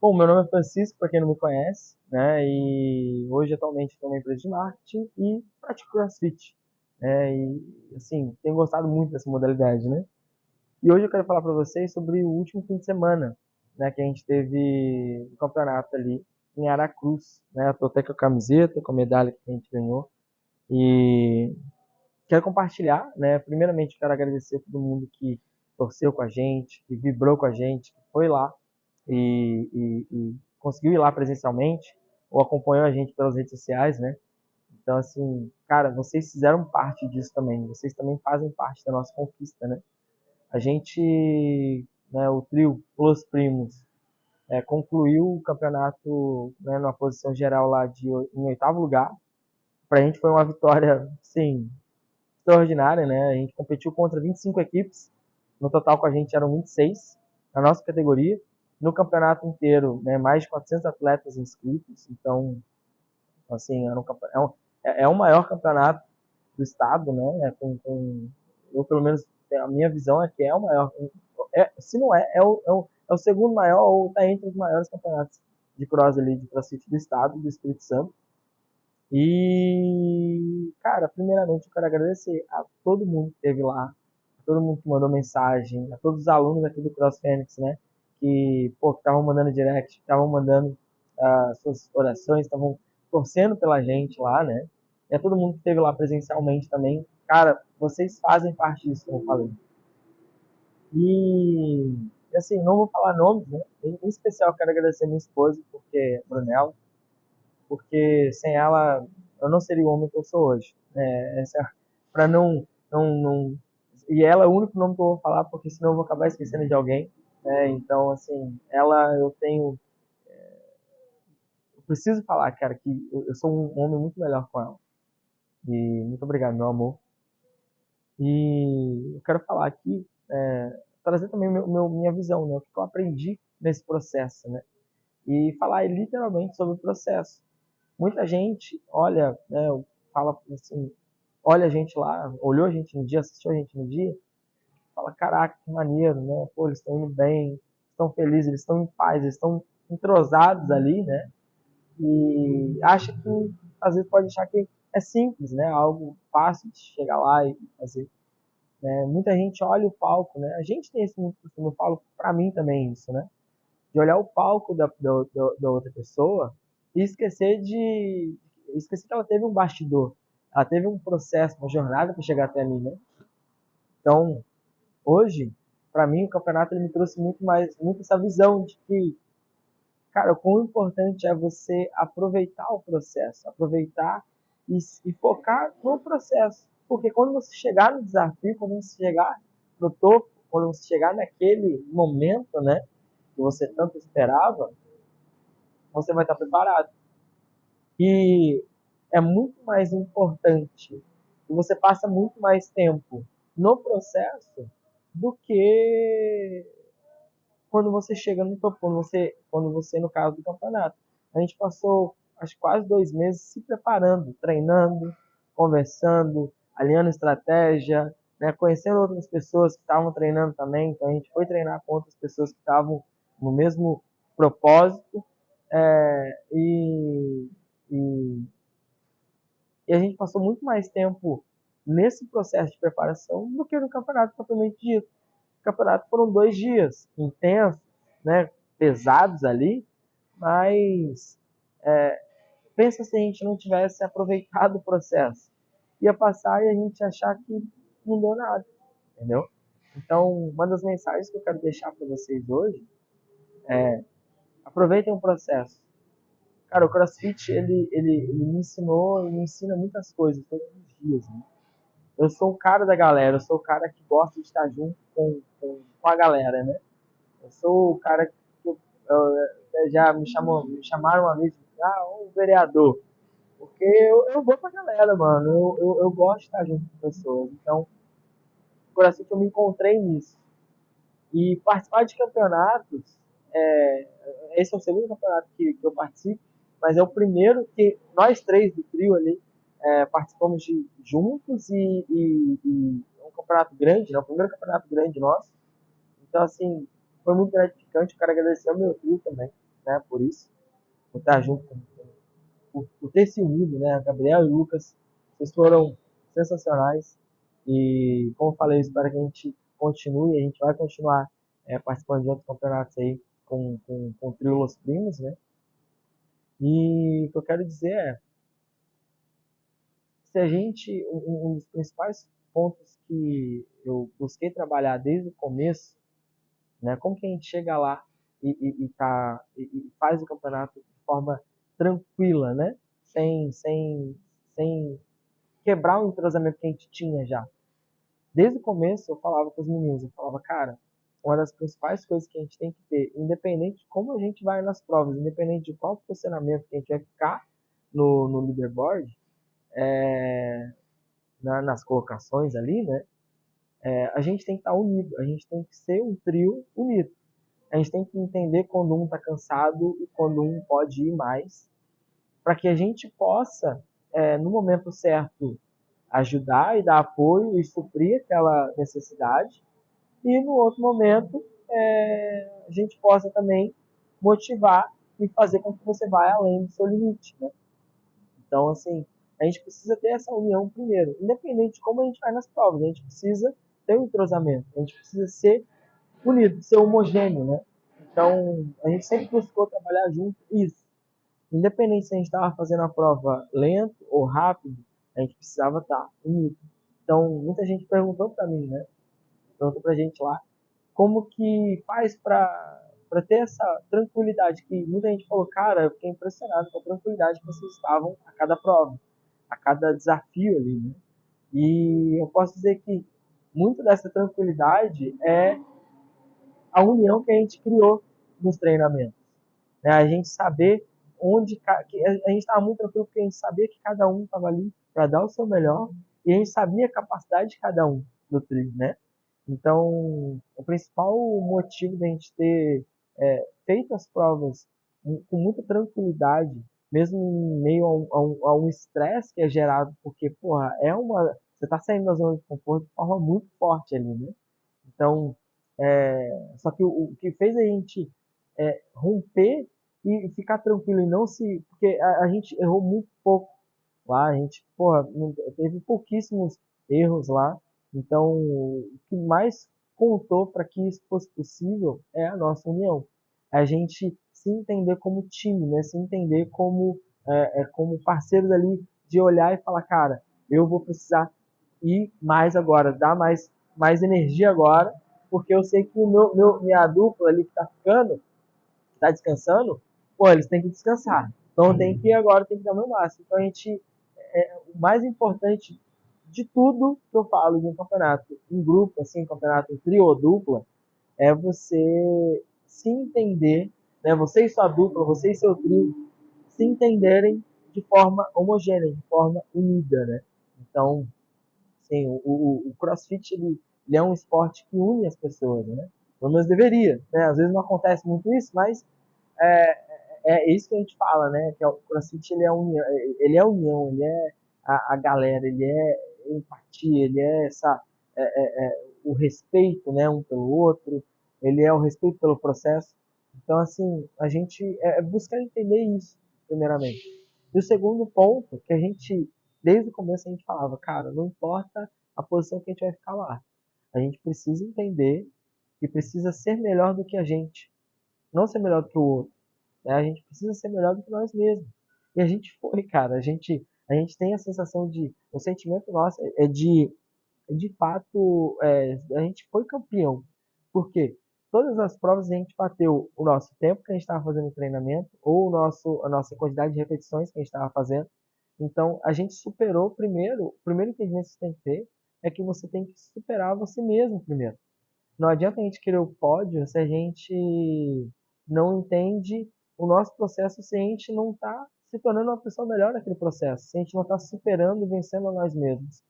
Bom, meu nome é Francisco, para quem não me conhece, né? E hoje atualmente estou numa empresa de marketing e pratico CrossFit, né? E assim, tenho gostado muito dessa modalidade, né? E hoje eu quero falar para vocês sobre o último fim de semana, né? Que a gente teve o campeonato ali em Aracruz, né? Eu tô até com a camiseta, com a medalha que a gente ganhou e quero compartilhar, né? Primeiramente, quero agradecer a todo mundo que torceu com a gente, que vibrou com a gente, que foi lá e conseguiu ir lá presencialmente ou acompanhou a gente pelas redes sociais, né? Então, assim, cara, vocês fizeram parte disso também. Vocês também fazem parte da nossa conquista, né? A gente, né, o trio Los Primos, concluiu o campeonato, né, numa posição geral lá em oitavo lugar. Pra gente foi uma vitória, sim, extraordinária, né? A gente competiu contra 25 equipes, no total com a gente eram 26 na nossa categoria. No campeonato inteiro, né, mais de 400 atletas inscritos, então, assim, é o maior campeonato do estado, né? Eu, pelo menos, a minha visão é que é o maior. Se não é o segundo maior ou está entre os maiores campeonatos de cross ali, de crossfit do estado, do Espírito Santo. E, cara, primeiramente eu quero agradecer a todo mundo que esteve lá, a todo mundo que mandou mensagem, a todos os alunos aqui do Cross Fênix, né? Que, pô, que estavam mandando direct, estavam mandando suas orações, estavam torcendo pela gente lá, né? E a todo mundo que esteve lá presencialmente também. Cara, vocês fazem parte disso, como eu falei. E, assim, não vou falar nomes, né? Em especial, eu quero agradecer a minha esposa, porque, Brunella, porque sem ela eu não seria o homem que eu sou hoje. Para não. E ela é o único nome que eu vou falar, porque senão eu vou acabar esquecendo de alguém. Né? Então, assim, ela eu tenho. Eu preciso falar, cara, que eu sou um homem muito melhor com ela. E muito obrigado, meu amor. E eu quero falar aqui, trazer também minha visão, né? O que eu aprendi nesse processo, né? E falar literalmente sobre o processo. Muita gente olha, né, fala assim, olha a gente lá, olhou a gente no dia, assistiu a gente no dia, fala, caraca, que maneiro, né? Pô, eles estão indo bem, estão felizes, eles estão em paz, eles estão entrosados ali, né? E acha que, às vezes pode achar que é simples, né? Algo fácil de chegar lá e fazer. Né? Muita gente olha o palco, né? A gente tem esse costume, eu falo pra mim também isso, né? De olhar o palco da outra pessoa e esquecer que ela teve um bastidor, ela teve um processo, uma jornada para chegar até mim, né? Então, hoje, para mim, o campeonato ele me trouxe muito essa visão de que, cara, o quão importante é você aproveitar o processo, aproveitar e focar no processo. Porque quando você chegar no desafio, quando você chegar no topo, quando você chegar naquele momento, né, que você tanto esperava, você vai estar preparado. E é muito mais importante, e você passa muito mais tempo no processo do que quando você chega no topo, quando você no caso do campeonato. A gente passou, acho quase 2 meses se preparando, treinando, conversando, alinhando estratégia, né, conhecendo outras pessoas que estavam treinando também. Então a gente foi treinar com outras pessoas que estavam no mesmo propósito e e a gente passou muito mais tempo nesse processo de preparação do que no campeonato propriamente dito. O campeonato foram 2 dias intensos, né, pesados ali, mas pensa se a gente não tivesse aproveitado o processo. Ia passar e a gente ia achar que não deu nada, entendeu? Então, uma das mensagens que eu quero deixar para vocês hoje é aproveitem o processo. Cara, o CrossFit, ele me ensinou e me ensina muitas coisas todos os dias, né? Eu sou o cara da galera, eu sou o cara que gosta de estar junto com a galera, né? Eu sou o cara que já me chamaram uma vez, o vereador. Porque eu vou pra galera, mano. Eu gosto de estar junto com pessoas. Então, por assim que eu me encontrei nisso. E participar de campeonatos, é, esse é o segundo campeonato que eu participo, mas é o primeiro que nós três do trio ali participamos de juntos e é um campeonato grande, né? O primeiro campeonato grande nosso. Então, assim, foi muito gratificante. Eu quero agradecer ao meu trio também. né, por isso, por estar junto, por ter se unido, né, Gabriel e Lucas, vocês foram sensacionais e, como eu falei, espero que a gente continue, a gente vai continuar participando de outros campeonatos aí com o trio Los Primos, né, e o que eu quero dizer é, se a gente, um dos principais pontos que eu busquei trabalhar desde o começo, né, como que a gente chega lá e faz o campeonato de forma tranquila, né, sem quebrar o entrosamento que a gente tinha já. Desde o começo eu falava com os meninos, eu falava, cara, uma das principais coisas que a gente tem que ter, independente de como a gente vai nas provas, independente de qual posicionamento que a gente vai ficar no leaderboard, nas colocações ali, né? A gente tem que estar unido, a gente tem que ser um trio unido. A gente tem que entender quando um está cansado e quando um pode ir mais, para que a gente possa, no momento certo, ajudar e dar apoio e suprir aquela necessidade, e no outro momento a gente possa também motivar e fazer com que você vá além do seu limite, né? Então, assim, a gente precisa ter essa união primeiro, independente de como a gente vai nas provas, a gente precisa ter um entrosamento, a gente precisa ser unido, ser homogêneo, né? Então, a gente sempre buscou trabalhar junto isso. Independente se a gente estava fazendo a prova lento ou rápido, a gente precisava estar unido. Então, muita gente perguntou para mim, né? Perguntou para a gente lá, como que faz para ter essa tranquilidade, que muita gente falou, cara, eu fiquei impressionado com a tranquilidade que vocês estavam a cada prova, a cada desafio ali, né? E eu posso dizer que muito dessa tranquilidade é a união que a gente criou nos treinamentos, né? A gente saber onde que a gente estava muito tranquilo porque a gente sabia que cada um estava ali para dar o seu melhor e a gente sabia a capacidade de cada um do trio, né? Então, o principal motivo da gente ter feito as provas com muita tranquilidade, mesmo em meio a um estresse que é gerado, porque, porra, você está saindo da zona de conforto de forma muito forte ali, né? Então, só que o que fez a gente romper e ficar tranquilo e não se. Porque a gente errou muito pouco lá, a gente, porra, teve pouquíssimos erros lá. Então, o que mais contou para que isso fosse possível é a nossa união. A gente se entender como time, né? Se entender como parceiros ali de olhar e falar, cara, eu vou precisar ir mais agora, dar mais energia agora, porque eu sei que minha dupla ali que tá ficando, tá descansando, pô, eles têm que descansar. Então tem que agora tem que dar o meu máximo. Então a gente o mais importante de tudo que eu falo de um campeonato em grupo, assim, campeonato em trio ou dupla, é você se entender, né? Você e sua dupla, você e seu trio se entenderem de forma homogênea, de forma unida, né? Então, sim, o CrossFit ele é um esporte que une as pessoas, né? Pelo menos deveria, né? Às vezes não acontece muito isso, mas é, é isso que a gente fala, né? Que o CrossFit ele é união, ele é a galera, ele é empatia, ele é o respeito, né, um pelo outro, ele é o respeito pelo processo. Então, assim, a gente buscar entender isso, primeiramente. E o segundo ponto, que a gente, desde o começo, a gente falava, cara, não importa a posição que a gente vai ficar lá, a gente precisa entender e precisa ser melhor do que a gente, não ser melhor do que o outro, né? A gente precisa ser melhor do que nós mesmos. E a gente foi, cara. A gente tem a sensação o sentimento nosso é de fato, a gente foi campeão. Por quê? Todas as provas a gente bateu o nosso tempo que a gente estava fazendo o treinamento ou a nossa quantidade de repetições que a gente estava fazendo. Então, a gente superou primeiro. O primeiro entendimento que você tem que ter é que você tem que superar você mesmo primeiro. Não adianta a gente querer o pódio se a gente não entende o nosso processo, se a gente não está se tornando uma pessoa melhor naquele processo, se a gente não está superando e vencendo a nós mesmos.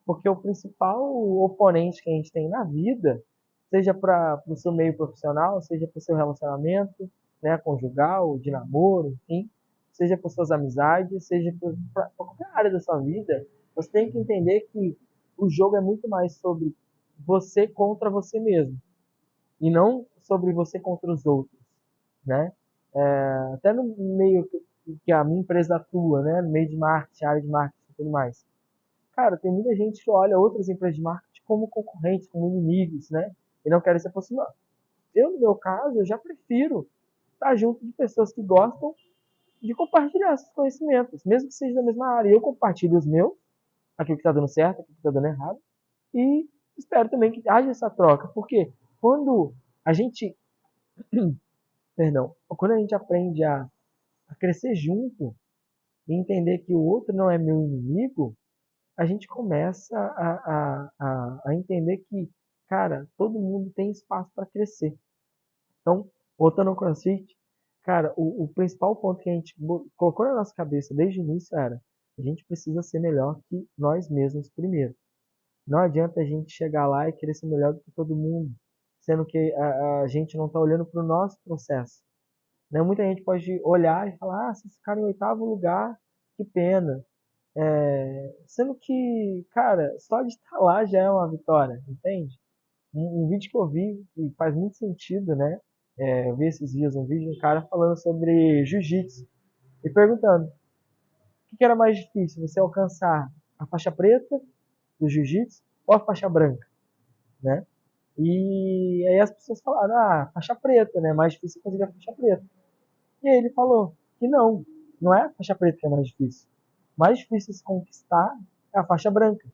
Porque o principal oponente que a gente tem na vida, seja para o seu meio profissional, seja para o seu relacionamento, né, conjugal, de namoro, enfim, seja para suas amizades, seja para qualquer área da sua vida, você tem que entender que o jogo é muito mais sobre você contra você mesmo e não sobre você contra os outros, né? até no meio que a minha empresa atua, né? No meio de marketing, área de marketing e tudo mais. Cara, tem muita gente que olha outras empresas de marketing como concorrentes, como inimigos, né? E não querem se aproximar. Eu, no meu caso, eu já prefiro estar junto de pessoas que gostam de compartilhar esses conhecimentos, mesmo que seja da mesma área. Eu compartilho os meus, aquilo que está dando certo, aquilo que está dando errado, e espero também que haja essa troca, porque quando a gente, perdão, quando a gente aprende a crescer junto e entender que o outro não é meu inimigo, a gente começa a entender que, cara, todo mundo tem espaço para crescer. Então, voltando ao CrossFit, cara, o principal ponto que a gente colocou na nossa cabeça desde o início era: a gente precisa ser melhor que nós mesmos primeiro. Não adianta a gente chegar lá e querer ser melhor do que todo mundo, sendo que a gente não está olhando para o nosso processo. Né? Muita gente pode olhar e falar: ah, se esse cara em oitavo lugar, que pena. Sendo que, cara, só de estar lá já é uma vitória, entende? Um vídeo que eu vi, e faz muito sentido, né? Eu vi esses dias um vídeo de um cara falando sobre jiu-jitsu e perguntando: o que era mais difícil, você alcançar a faixa preta do jiu-jitsu ou a faixa branca, né? E aí as pessoas falaram: ah, faixa preta, né? Mais difícil conseguir a faixa preta. E aí ele falou que não é a faixa preta que é mais difícil. Mais difícil se conquistar é a faixa branca.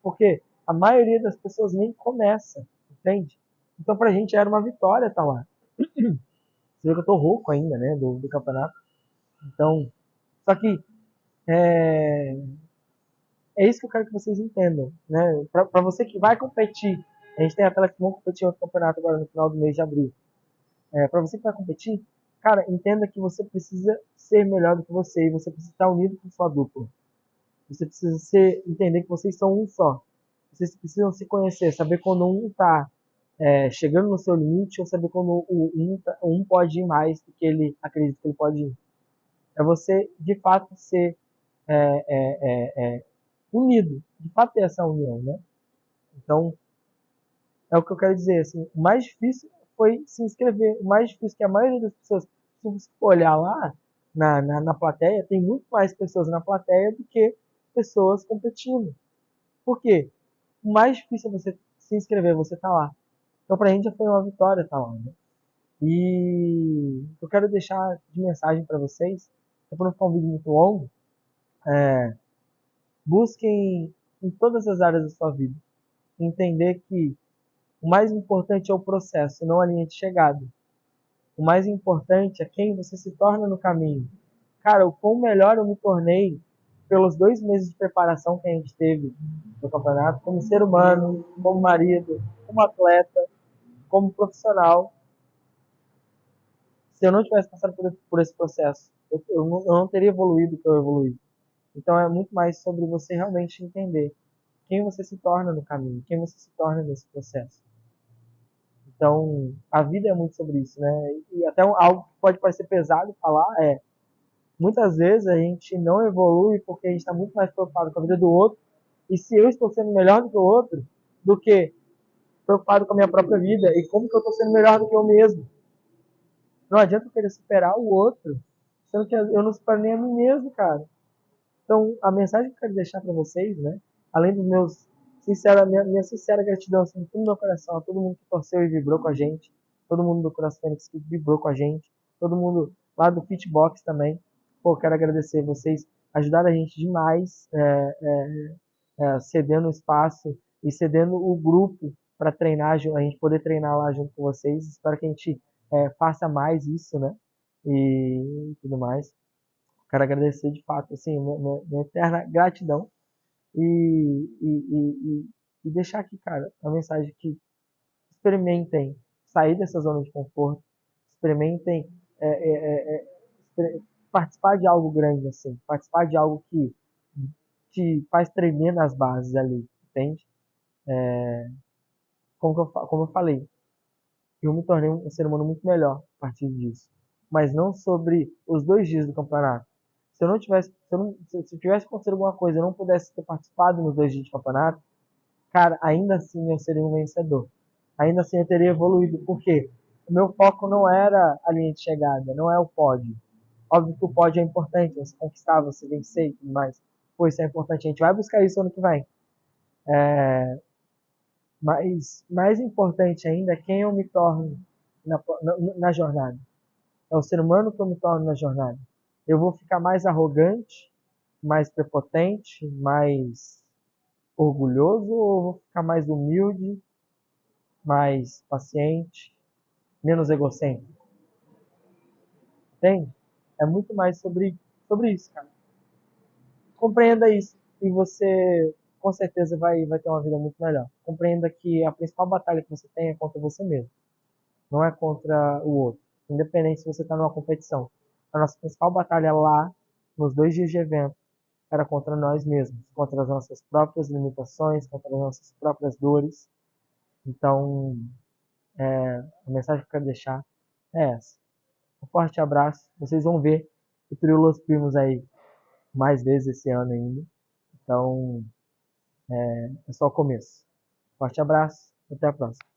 Porque a maioria das pessoas nem começa, entende? Então pra gente era uma vitória estar lá. Você vê que eu tô rouco ainda, né, do campeonato. Então, só que é, é isso que eu quero que vocês entendam, né? Para você que vai competir, a gente tem atletas que vão competir em outro campeonato agora no final do mês de abril. Para você que vai competir, cara, entenda que você precisa ser melhor do que você e você precisa estar unido com sua dupla. Você precisa entender que vocês são um só. Vocês precisam se conhecer, saber quando um está chegando no seu limite ou saber quando um pode ir mais do que ele acredita que ele pode ir. É você, de fato, ser é, unido, de fato ter essa união, né? Então, é o que eu quero dizer, assim, o mais difícil foi se inscrever, o mais difícil que a maioria das pessoas, se você olhar lá na plateia, tem muito mais pessoas na plateia do que pessoas competindo. Por quê? O mais difícil é você se inscrever, você tá lá. Então, pra gente já foi uma vitória estar lá, né? E eu quero deixar de mensagem para vocês, para não ficar um vídeo muito longo, busquem em todas as áreas da sua vida entender que o mais importante é o processo, não a linha de chegada. O mais importante é quem você se torna no caminho. Cara, o quão melhor eu me tornei pelos 2 meses de preparação que a gente teve no campeonato, como ser humano, como marido, como atleta, como profissional, se eu não tivesse passado por esse processo. Eu não teria evoluído o que eu evoluí. Então é muito mais sobre você realmente entender quem você se torna no caminho, quem você se torna nesse processo. Então, a vida é muito sobre isso, né? E até algo que pode parecer pesado falar muitas vezes a gente não evolui porque a gente está muito mais preocupado com a vida do outro, e se eu estou sendo melhor do que o outro, do que preocupado com a minha própria vida e como que eu estou sendo melhor do que eu mesmo. Não adianta eu querer superar o outro, sendo que eu não supero nem a mim mesmo, cara. Então, a mensagem que eu quero deixar para vocês, né? Além dos meus minha sincera gratidão assim, do fundo do meu coração a todo mundo que torceu e vibrou com a gente, todo mundo do Cross Fênix que vibrou com a gente, todo mundo lá do Fitbox também. Pô, quero agradecer vocês, ajudaram a gente demais, cedendo o espaço e cedendo o grupo para treinar, a gente poder treinar lá junto com vocês. Espero que a gente faça mais isso, né? E tudo mais. Quero agradecer de fato, assim, minha eterna gratidão e, e deixar aqui, cara, a mensagem que experimentem sair dessa zona de conforto, experimentem é, é, é, participar de algo grande, assim, participar de algo que te faz tremer nas bases ali, entende? Como eu falei, eu me tornei um ser humano muito melhor a partir disso. Mas não sobre os 2 dias do campeonato. Se eu não tivesse, se tivesse acontecido alguma coisa e eu não pudesse ter participado nos 2 dias de campeonato, cara, ainda assim eu seria um vencedor. Ainda assim eu teria evoluído. Por quê? O meu foco não era a linha de chegada, não é o pódio. Óbvio que o pódio é importante, você conquistar, você vencer e tudo mais. Pô, isso é importante, a gente vai buscar isso ano que vem. Mas mais importante ainda é quem eu me torno na jornada. É o ser humano que eu me torno na jornada. Eu vou ficar mais arrogante, mais prepotente, mais orgulhoso, ou eu vou ficar mais humilde, mais paciente, menos egocêntrico? Entende? É muito mais sobre isso, cara. Compreenda isso e você com certeza vai ter uma vida muito melhor. Compreenda que a principal batalha que você tem é contra você mesmo, não é contra o outro. Independente se você está numa competição. A nossa principal batalha lá, nos 2 dias de evento, era contra nós mesmos, contra as nossas próprias limitações, contra as nossas próprias dores. Então, a mensagem que eu quero deixar é essa. Um forte abraço. Vocês vão ver o Trio Los Primos aí mais vezes esse ano ainda. Então, é só o começo. Forte abraço. Até a próxima.